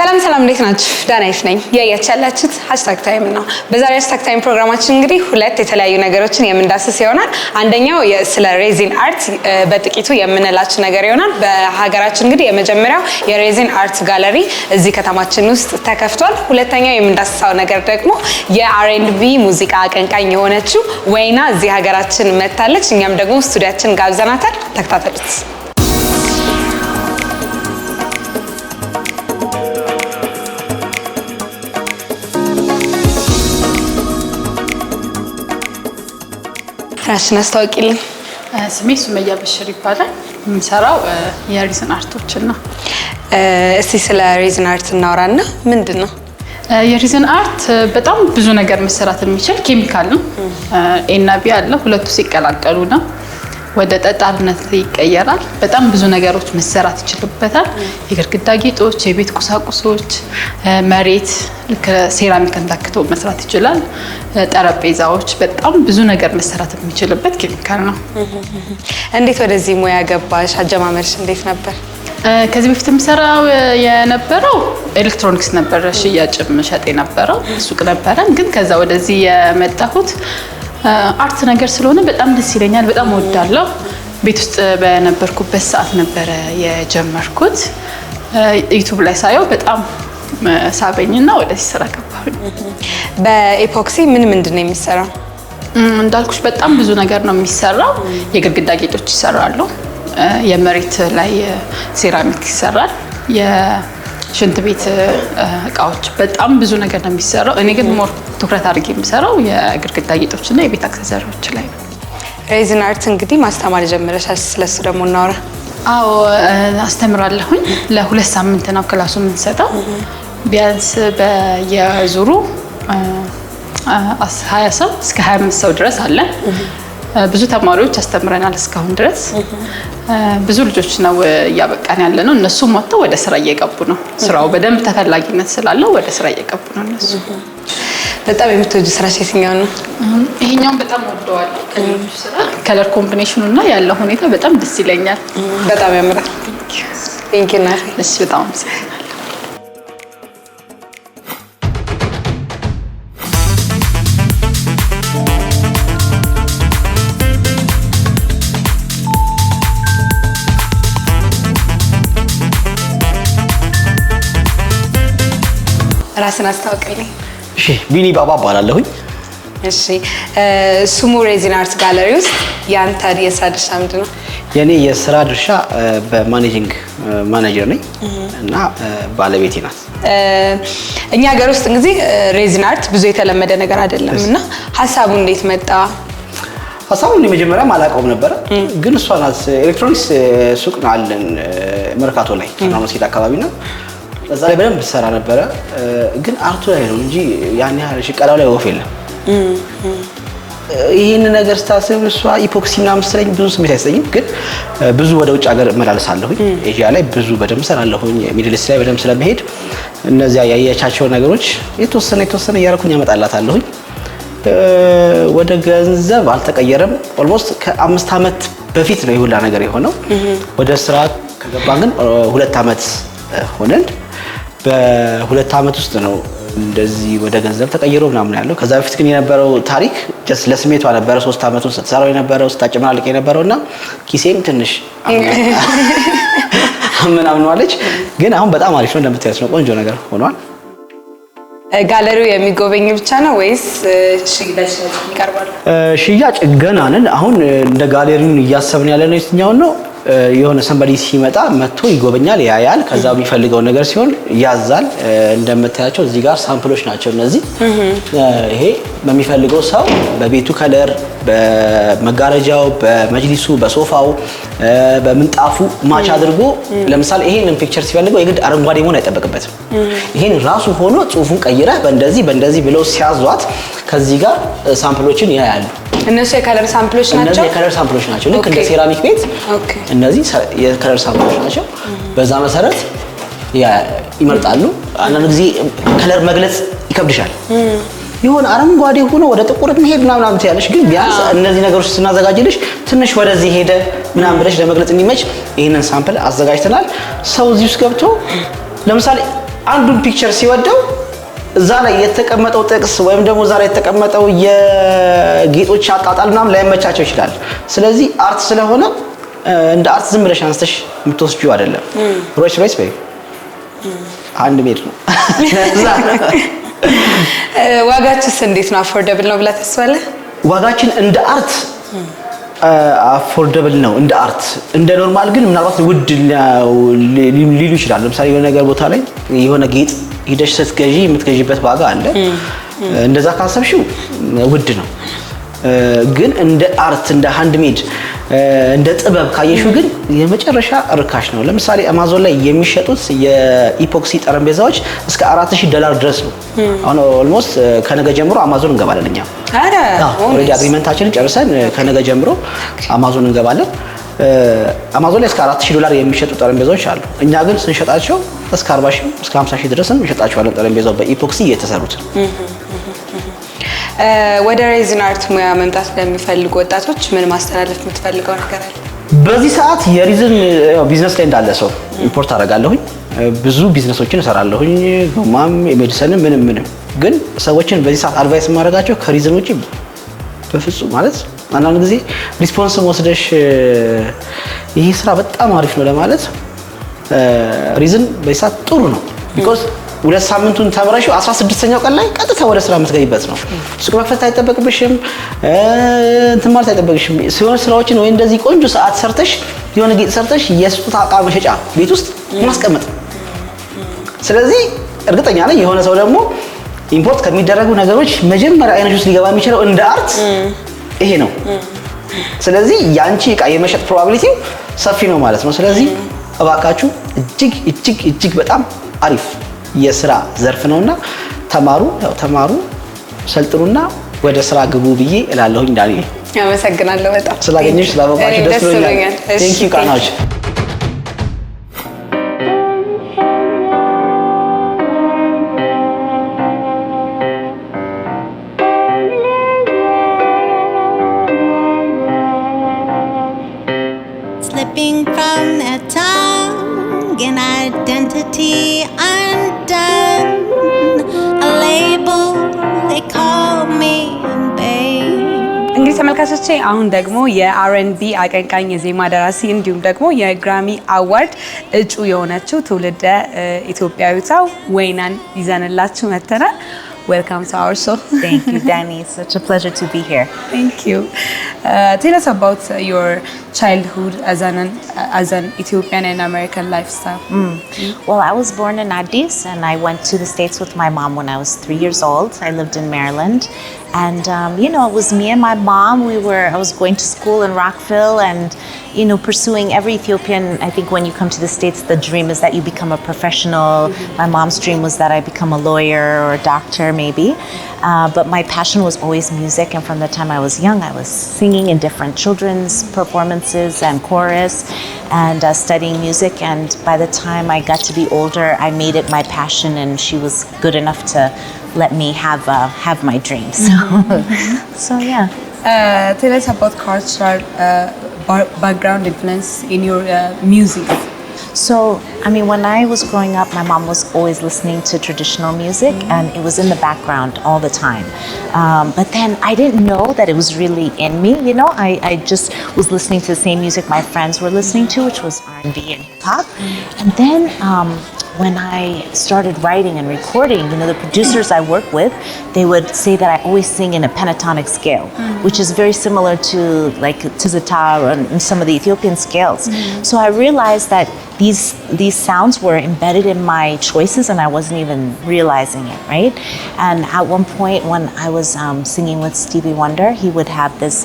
ሰላም እንዴት ናችሁ? ዳናይት ነኝ። ያያቻላችሁት #ታይም ነው። በዛሬ #ታይም ፕሮግራማችን እንግዲህ ሁለት የተለያዩ ነገሮችን የምንዳስስ ይሆናል። አንደኛው ስለ ሬዚን አርት በጥቂቱ የምንላችሁ ነገር ይሆናል። በሀገራችን እንግዲህ የመጀመሪያው የሬዚን አርት ጋለሪ እዚህ ከተማችን ውስጥ ተከፍቷል። ሁለተኛው የምንዳስሰው ነገር ደግሞ የአር&ቢ ሙዚቃ አቀንቃኝ የሆነችው ወይና እዚህ ሀገራችን መታለች። እኛም ደግሞ ስቱዲያችን ጋብዘናታል። ተከታተሉት። ራስን አስተዋውቂልኝ። ስሜ ሱመያ በሽር ይባላል። የምሰራው የሬዚን አርቶችን ነው። እስቲ ስለ ሬዚን አርት እናወራና ምንድነው? የሬዚን አርት በጣም ብዙ ነገር መሰራት የሚችል ኬሚካል ነው። ኤና ቢ አለ። ሁለቱ ሲቀላቀሉ ነው ወደ ጠጣርነት ይቀየራል። በጣም ብዙ ነገሮች መሰራት ይችላልበታል። የግድግዳ ጌጦች፣ የቤት ቁሳቁሶች፣ መሬት ሴራሚክን ታክቶ መስራት ይችላል። ጠረጴዛዎች፣ በጣም ብዙ ነገር መሰራት የሚችልበት ኬሚካል ነው። እንዴት ወደዚህ ሙያ ገባሽ? አጀማመርሽ እንዴት ነበር? ከዚህ በፊት የምሰራው የነበረው ኤሌክትሮኒክስ ነበር። ሽያጭም ሸጥ የነበረው ሱቅ ነበረ። ግን ከዛ ወደዚህ የመጣሁት አርት ነገር ስለሆነ በጣም ደስ ይለኛል። በጣም ወዳለሁ። ቤት ውስጥ በነበርኩበት ሰዓት ነበር የጀመርኩት። ዩቲዩብ ላይ ሳየው በጣም ሳበኝና ወደዚህ ስራ ገባሁኝ። በኤፖክሲ ምንድን ነው የሚሰራው? እንዳልኩሽ በጣም ብዙ ነገር ነው የሚሰራው። የግድግዳ ጌጦች ይሰራሉ። የመሬት ላይ ሴራሚክ ይሰራል። ሽንት ቤት እቃዎች በጣም ብዙ ነገር ነው የሚሰራው። እኔ ግን ሞር ትኩረት አድርጌ የምሰራው የግድግዳ ጌጦችና የቤት አክሰሰሪዎች ላይ ነው። ሬዚን አርት እንግዲህ ማስተማር ጀምረሻል። ስለሱ ደግሞ እናወራ። አዎ አስተምራለሁኝ። ለ2 ሳምንት ነው ክላሱ የምንሰጠው። ቢያንስ በየዙሩ 20 ሰው እስከ 25 ሰው ድረስ አለ። ብዙ ተማሪዎች አስተምረናል እስካሁን ድረስ። ብዙ ልጆች ነው ያበቃን ያለነው። እነሱም ወጥተው ወደ ስራ እየገቡ ነው። ስራው በደንብ ተፈላጊነት ስላለው ወደ ስራ እየገቡ ነው እነሱ። በጣም የምትወጁ ስራ የትኛው ነው? ይሄኛው በጣም ወደዋለሁ። ስራ ከለር ኮምቢኔሽኑ እና ያለው ሁኔታ በጣም ደስ ይለኛል። በጣም ያምራል። ቴንክ ዩ ናት። እሺ በጣም ራስን አስተዋውቂልኝ። እሺ ቢኒ ባባ እባላለሁኝ። እሺ ስሙ ሬዚን አርት ጋለሪ ውስጥ ያንተ የስራ ድርሻ ምንድነው? የኔ የስራ ድርሻ በማኔጂንግ ማኔጀር ነኝ እና ባለቤቴ ናት። እኛ ሀገር ውስጥ እንግዲህ ሬዚን አርት ብዙ የተለመደ ነገር አይደለምና ሐሳቡ እንዴት መጣ? ሐሳቡን መጀመሪያ አላውቀውም ነበር። ግን እሷ ናት ኤሌክትሮኒክስ ሱቅ አለን መርካቶ ላይ ከናኖሲል አካባቢና እዛ ላይ በደንብ ሰራ ነበር። ግን አርቱ ላይ ነው እንጂ ያን ያህል ሽቀላው ላይ ወፍ የለም። ይሄን ነገር ስታስብ እሷ ኢፖክሲ ምናምን ስለኝ ብዙ ስሜት አይሰኝም። ግን ብዙ ወደ ውጭ ሀገር እመላለሳለሁኝ። ኤዥያ ላይ ብዙ በደንብ ሰራለሁኝ። ሚድል ኢስት ላይ በደንብ ስለመሄድ እነዚያ ያያቻቸው ነገሮች የተወሰነ እያደረኩኝ አመጣላታለሁኝ። ወደ ገንዘብ አልተቀየረም። ኦልሞስት ከ5 አመት በፊት ነው ይሁላ ነገር የሆነው። ወደ ስራ ከገባን ግን 2 አመት ሆነን በ2 አመት ውስጥ ነው እንደዚህ ወደ ገንዘብ ተቀይሮ ምናምን ያለው። ከዛ በፊት ግን የነበረው ታሪክ ጀስት ለስሜቷ ነበር። 3 አመቱን ስትሰራው የነበረው ስታጨማልቅ የነበረውና ኪሴም ትንሽ ምናምን ዋለች። ግን አሁን በጣም አሪፍ ነው። እንደምታዩት ነው። ቆንጆ ነገር ሆኗል። ጋለሪው የሚጎበኝ ብቻ ነው ወይስ ሽያጭ ይቀርባል? ሽያጭ ገና ነን። አሁን እንደ ጋለሪውን እያሰብን ያለነው የትኛው ነው? የሆነ ሰንበዲ ሲመጣ መጥቶ ይጎበኛል፣ ያያል። ከዛ የሚፈልገው ነገር ሲሆን ያዛል። እንደምታያቸው እዚህ ጋር ሳምፕሎች ናቸው እነዚህ። ይሄ በሚፈልገው ሰው በቤቱ ከለር፣ በመጋረጃው፣ በመጅሊሱ፣ በሶፋው፣ በምንጣፉ ማች አድርጎ ለምሳሌ ይሄንን ፒክቸር ሲፈልገው የግድ አረንጓዴ መሆን አይጠበቅበትም። ይሄን ራሱ ሆኖ ጽሁፉን ቀይረህ በእንደዚህ ብለው ሲያዟት ከዚህ ጋር ሳምፕሎችን ያያሉ። እነሱ የከለር ሳምፕሎች ናቸው። እነዚህ የከለር ሳምፕሎች ናቸው። ልክ እንደ ሴራሚክ ቤት እነዚህ የከለር ሳምፕሎች ናቸው። በዛ መሰረት ይመርጣሉ። አንዳንድ ጊዜ ከለር መግለጽ ይከብድሻል። ይሁን አረንጓዴ ሆኖ ወደ ጥቁር መሄድ ምናምን ትያለሽ። ግን ቢያንስ እነዚህ ነገሮች ስናዘጋጅልሽ ትንሽ ወደዚህ ሄደ ምናምን ብለሽ ለመግለጽ እንዲመች ይሄንን ሳምፕል አዘጋጅተናል። ሰው እዚህ ውስጥ ገብቶ ለምሳሌ አንዱን ፒክቸር ሲወደው እዛ ላይ የተቀመጠው ጥቅስ ወይም ደግሞ እዛ ላይ የተቀመጠው የጌጦች አጣጣልና ላይመቻቸው ይችላል። ስለዚህ አርት ስለሆነ እንደ አርት ዝም ብለሽ አንስተሽ የምትወስጂው አይደለም። ሮይስ በይ አንድ ሜድ ነው። ዋጋችሁስ እንዴት ነው? አፎርደብል ነው ብለህ ታስባለህ? ዋጋችን እንደ አርት አፎርደብል ነው እንደ አርት። እንደ ኖርማል ግን ምናልባት ውድ ሊሉ ይችላል። ለምሳሌ የሆነ ነገር ቦታ ላይ የሆነ ጌጥ ሂደሽ ስትገዢ የምትገዢበት ዋጋ አለ። እንደዛ ካሰብሽው ውድ ነው። ግን እንደ አርት እንደ ሃንድሜድ እንደ ጥበብ ካየሽው ግን የመጨረሻ ርካሽ ነው። ለምሳሌ አማዞን ላይ የሚሸጡት የኢፖክሲ ጠረጴዛዎች እስከ $4000 ድረስ ነው። አሁን ኦልሞስት ከነገ ጀምሮ አማዞን እንገባለን እኛ። ኦልሬዲ አግሪመንታችንን ጨርሰን ከነገ ጀምሮ አማዞን እንገባለን። አማዞን ላይ እስከ $4000 የሚሸጡ ጠረጴዛዎች አሉ። እኛ ግን ስንሸጣቸው እስከ 40000 እስከ 50000 ድረስም እንሸጣቸዋለን። ጠረጴዛው በኢፖክሲ የተሰሩት። ወደ ሬዚን አርት ሙያ መምጣት ለሚፈልጉ ወጣቶች ምን ማስተላለፍ የምትፈልገው ነገር አለ? በዚህ ሰዓት የሪዝን ቢዝነስ ላይ እንዳለ ሰው ኢምፖርት አደርጋለሁኝ። ብዙ ቢዝነሶችን እሰራለሁኝ። ጎማም የሜዲሲን ምንም ግን ሰዎችን በዚህ ሰዓት አድቫይስ ማድረጋቸው ከሪዝን ውጪ በፍጹም ማለት አንዳንድ ጊዜ ሪስፖንሲብል ወስደሽ ይሄ ስራ በጣም አሪፍ ነው ለማለት ሪዝን በዚህ ሰዓት ጥሩ ነው። ቢኮዝ ሁለት ሳምንቱን ተምረሽው 16ኛው ቀን ላይ ቀጥታ ወደ ስራ የምትገቢበት ነው። ሱቅ መክፈት አይጠበቅብሽም፣ እንትን ማለት አይጠበቅሽም። ሲሆን ስራዎችን ወይ እንደዚህ ቆንጆ ሰዓት ሰርተሽ የሆነ ጌጥ ሰርተሽ የስጦታ ዕቃ መሸጫ ቤት ውስጥ ማስቀመጥ። ስለዚህ እርግጠኛ ነኝ የሆነ ሰው ደግሞ ኢምፖርት ከሚደረጉ ነገሮች መጀመሪያ አይነሽ ውስጥ ሊገባ የሚችለው እንደ አርት ይሄ ነው። ስለዚህ ያንቺ ዕቃ የመሸጥ ፕሮባቢሊቲው ሰፊ ነው ማለት ነው። ስለዚህ እባካችሁ እጅግ በጣም አሪፍ የስራ ዘርፍ ነውና ተማሩ ሰልጥኑና ወደ ስራ ግቡ ብዬ እላለሁኝ። ዳኒ አመሰግናለሁ በጣም ስላገኘሽ ስላበቃችሁ ደስ ብሎኛል። ቴንክ ዩ ቃናዎች። Slipping from that tongue and identity undone, a label they call me babe. እንግዲህ ተመልካቾቼ አሁን ደግሞ የአር&ቢ አቀንቃኝ የዜማ ደራሲ እንዲሁም ደግሞ የግራሚ አዋርድ እጩ የሆነችው ትውልደ ኢትዮጵያዊቷ ወይናን ይዘንላችሁ መተናል። Welcome to our show. Thank you, Danny. It's such a pleasure to be here. Thank you. Tell us about your childhood as an Ethiopian and American lifestyle. Well, I was born in Addis, and I went to the States with my mom when I was 3 years old. I lived in Maryland, and it was me and my mom. I was going to school in Rockville, and pursuing every Ethiopian. I think when you come to the States, the dream is that you become a professional. My mom's dream was that I become a lawyer or a doctor, maybe. But my passion was always music, and from the time I was young, I was singing in different children's performances and chorus, and studying music. And by the time I got to be older, I made it my passion, and she was good enough to let me have my dreams. So yeah. Tell us about cultural background influence in your music. So, when I was growing up, my mom was always listening to traditional music, and it was in the background all the time. But then I didn't know that it was really in me, I just was listening to the same music my friends were listening to, which was R&B and hip-hop. And then when I started writing and recording, the producers I work with, they would say that I always sing in a pentatonic scale, which is very similar to like Tizita and some of the Ethiopian scales. So I realized that these sounds were embedded in my choices, and I wasn't even realizing it, right? And at one point when I was singing with Stevie Wonder, he would have this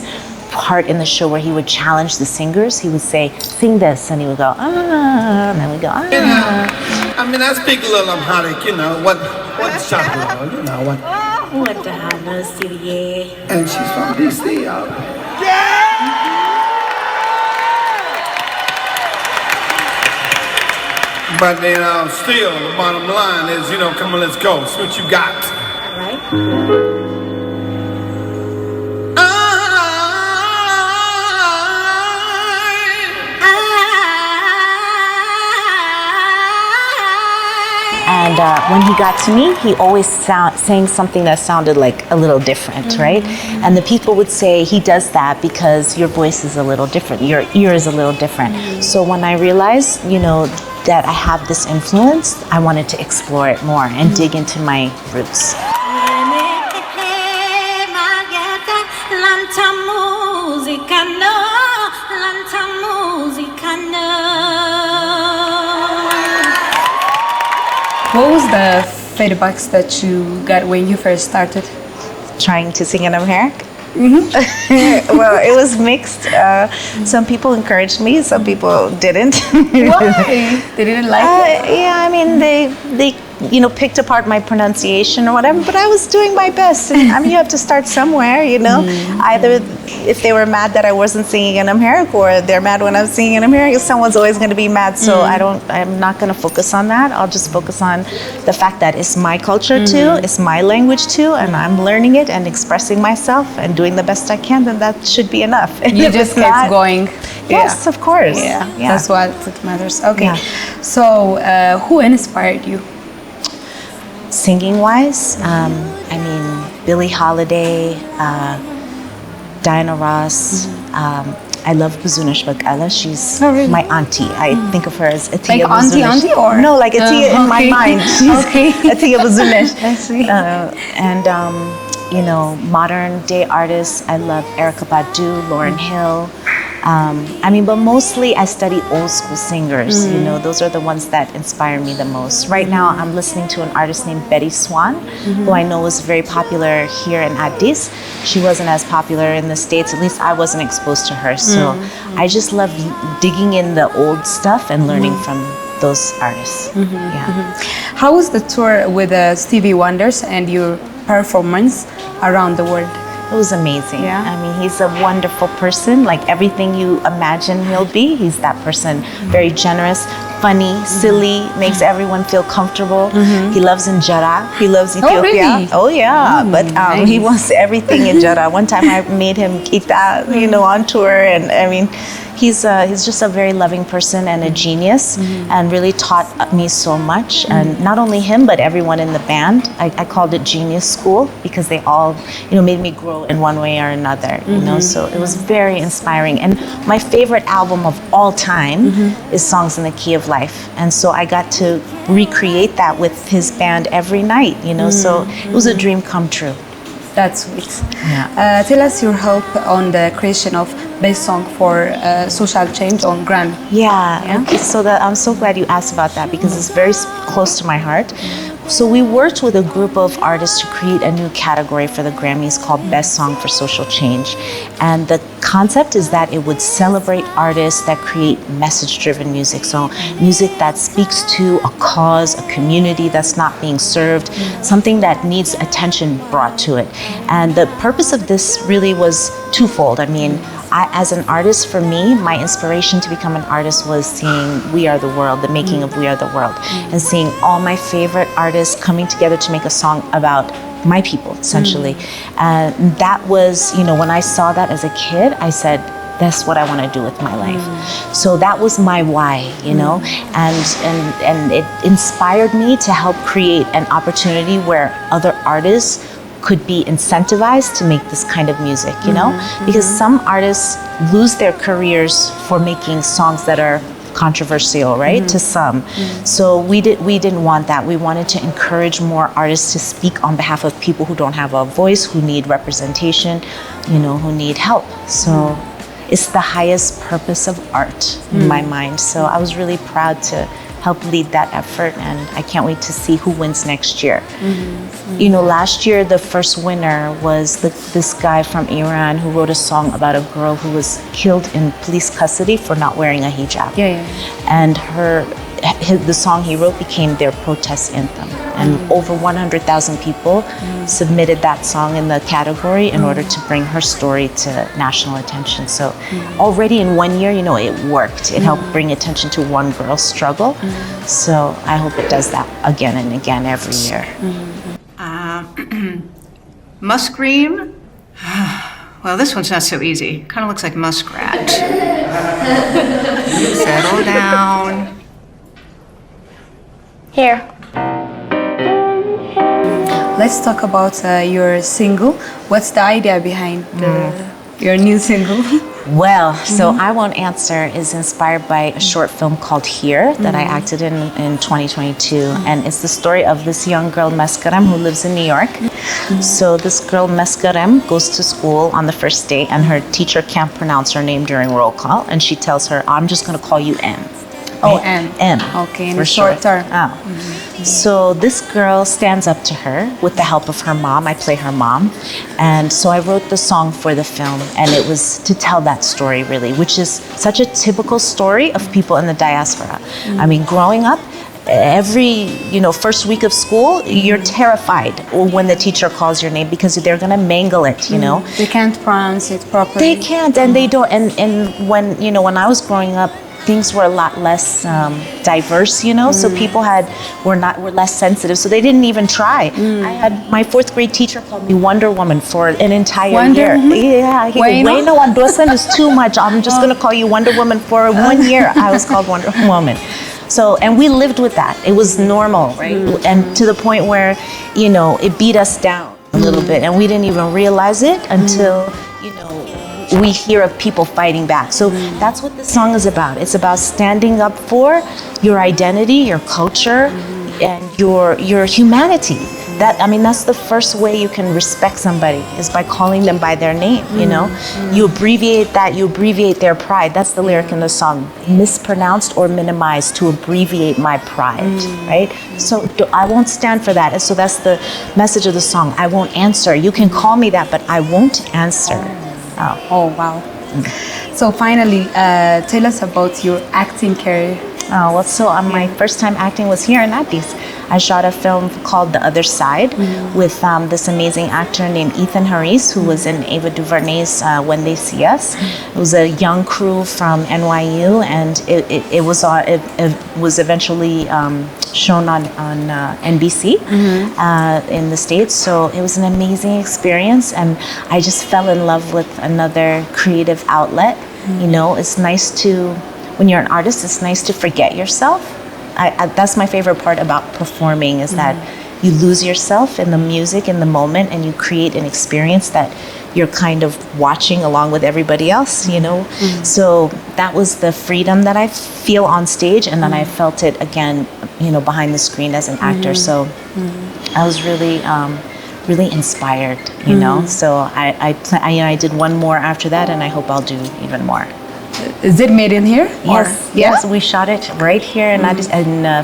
part in the show where he would challenge the singers. He would say, sing this, and he would go, ah, and then we'd go, ah. I speak a little Amharic, what's chocolate, what. What the hell is it? And she's from DC, y'all. But still, the bottom line is, come on, let's go. See what you got. Right? And And when he got to me, he always sang something that sounded like a little different, right? And the people would say, he does that because your voice is a little different, your ear is a little different. So when I realized, you know, that I have this influence, I wanted to explore it more and dig into my roots. What was the feedbacks that you got when you first started? Trying to sing in Amharic? Well, it was mixed. Some people encouraged me, some people didn't. Why? They didn't like it? Yeah, I mean, they you know, picked apart my pronunciation or whatever, but I was doing my best. And, I mean, you have to start somewhere, you know. Either if they were mad that I wasn't singing in Amharic, or they're mad when I'm singing in Amharic, someone's always going to be mad. So I'm not going to focus on that. I'll just focus on the fact that it's my culture too, it's my language too, and I'm learning it and expressing myself and doing the best I can, then that should be enough. And You just kept going. Yes, of course. Yeah, Yeah. that's what matters. Okay. Yeah. So, who inspired you? Singing wise, I mean, Billie Holiday, Diana Ross. I love Buzunesh Bakala. She's really? my auntie. I think of her as Atiya Like auntie, Buzunesh. auntie, or? No, like Atiya in my Okay. mind. She's Okay. Atiya Buzunesh. I see. And you know, modern day artists, I love Erykah Badu, Lauryn Hill. I mean, but mostly I study old school singers. You know, those are the ones that inspire me the most. Right now, I'm listening to an artist named Betty Swan, who I know is very popular here in Addis. She wasn't as popular in the States. At least I wasn't exposed to her. So I just love digging in the old stuff and learning from those artists. Yeah. How was the tour with Stevie Wonders and your performance around the world? It was amazing. Yeah. I mean, he's a wonderful person. Like everything you imagine he'll be, he's that person. Very generous, funny, silly, makes everyone feel comfortable. He loves Injera. He loves Ethiopia. really? Oh yeah. But he nice. wants everything Injera. One time I made him kita, you know, on tour, and I mean, he's just a very loving person and a genius, and really taught me so much. And not only him, but everyone in the band. I called it Genius School because they all, you know, made me grow in one way or another. You know, so it was very inspiring. And my favorite album of all time is Songs in the Key of Life. And so I got to recreate that with his band every night. You know, so it was a dream come true. That's sweet. Yeah. Tell us your help on the creation of best song for social change on Grammy. Yeah. Okay. So I'm so glad you asked about that because it's very close to my heart. So we worked with a group of artists to create a new category for the Grammys called Best Song for Social Change. And the concept is that it would celebrate artists that create message-driven music. So music that speaks to a cause, a community that's not being served, something that needs attention brought to it. And the purpose of this really was twofold. I mean, as an artist, for me, my inspiration to become an artist was seeing We Are the World, the making of We Are the World, and seeing all my favorite artists coming together to make a song about my people, essentially. And that was, you know, when I saw that as a kid, I said, that's what I want to do with my life. So that was my why, you know, and it inspired me to help create an opportunity where other artists could be incentivized to make this kind of music, you know? Because some artists lose their careers for making songs that are controversial, right? To some. So we didn't want that. We wanted to encourage more artists to speak on behalf of people who don't have a voice, who need representation, you know, who need help. So it's the highest purpose of art in my mind. So I was really proud to help lead that effort, and I can't wait to see who wins next year. You know, last year the first winner was this guy from Iran who wrote a song about a girl who was killed in police custody for not wearing a hijab. And the song he wrote became their protest anthem. And over 100,000 people submitted that song in the category in order to bring her story to national attention. So already in 1 year, you know, it worked. It helped bring attention to one girl's struggle. So I hope it does that again and again every year. Muskream? Well, this one's not so easy. Kind of looks like muskrat. Settle down. Here. let's talk about your single. What's the idea behind your new single? Well, so I Won't Answer is inspired by a short film called Here that I acted in 2022. And it's the story of this young girl, Meskarem, who lives in New York. So this girl, Meskarem, goes to school on the first day and her teacher can't pronounce her name during roll call. And she tells her, I'm just going to call you M. Oh, M. M. Okay, in for a short term. Oh. So this girl stands up to her with the help of her mom. I play her mom. And so I wrote the song for the film, and it was to tell that story, really, which is such a typical story of people in the diaspora. I mean, growing up, every first week of school, you're terrified when the teacher calls your name because they're going to mangle it, They can't pronounce it properly. They can't, and they don't. And when I was growing up, things were a lot less diverse, so people were less sensitive, so they didn't even try. I had my 4th grade teacher called me Wonder Woman for an entire year. Yeah, Wayna Wandosan is too much. I'm just going to call you Wonder Woman for 1 year. I was called Wonder Woman. So, and we lived with that. It was normal, right? And to the point where, it beat us down a little bit, and we didn't even realize it until, we hear of people fighting back. So that's what this song is about. It's about standing up for your identity, your culture, and your humanity. That's the first way you can respect somebody is by calling them by their name, You abbreviate that, you abbreviate their pride. That's the lyric in the song. Mispronounced or minimized to abbreviate my pride, right? So I won't stand for that. And so that's the message of the song. I won't answer. You can call me that, but I won't answer. Oh, wow. So finally, tell us about your acting career. So my first time acting was here in Addis. I shot a film called The Other Side with this amazing actor named Ethan Harris, who was in Ava DuVernay's When They See Us. It was a young crew from NYU, and it was eventually shown on NBC in the States. So it was an amazing experience, and I just fell in love with another creative outlet. It's nice to, when you're an artist, it's nice to forget yourself. That's my favorite part about performing is that you lose yourself in the music, in the moment, and you create an experience that you're kind of watching along with everybody else, So that was the freedom that I feel on stage, and then I felt it again, behind the screen as an actor. So I was really inspired, So I did one more after that, and I hope I'll do even more. Is it made in here? Yes, we shot it right here in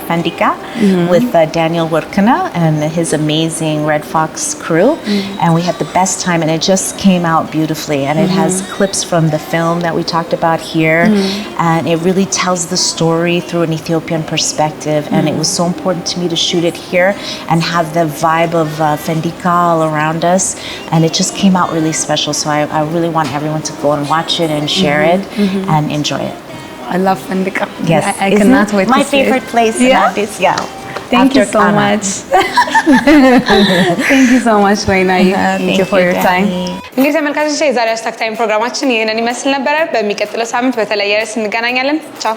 Fandika with Daniel Wurkana and his amazing Red Fox crew, and we had the best time, and it just came out beautifully, and it has clips from the film that we talked about here, and it really tells the story through an Ethiopian perspective, and it was so important to me to shoot it here and have the vibe of Fandika all around us, and it just came out really special, so I really want everyone to go and watch it and share it and enjoy it. I love Fandika. Yes, I cannot wait to my see favorite place in Addis. Yeah. Thank you so much. Thank you so much, Wayna. Thank you for your time. እንግዲህ ተመልካቾች የዛሬ ሃሽታግ ታይም ፕሮግራማችን ይሄንን ይመስል ነበር። በሚቀጥለው ሳምንት በተለየ ርዕስ እንገናኛለን። ቻው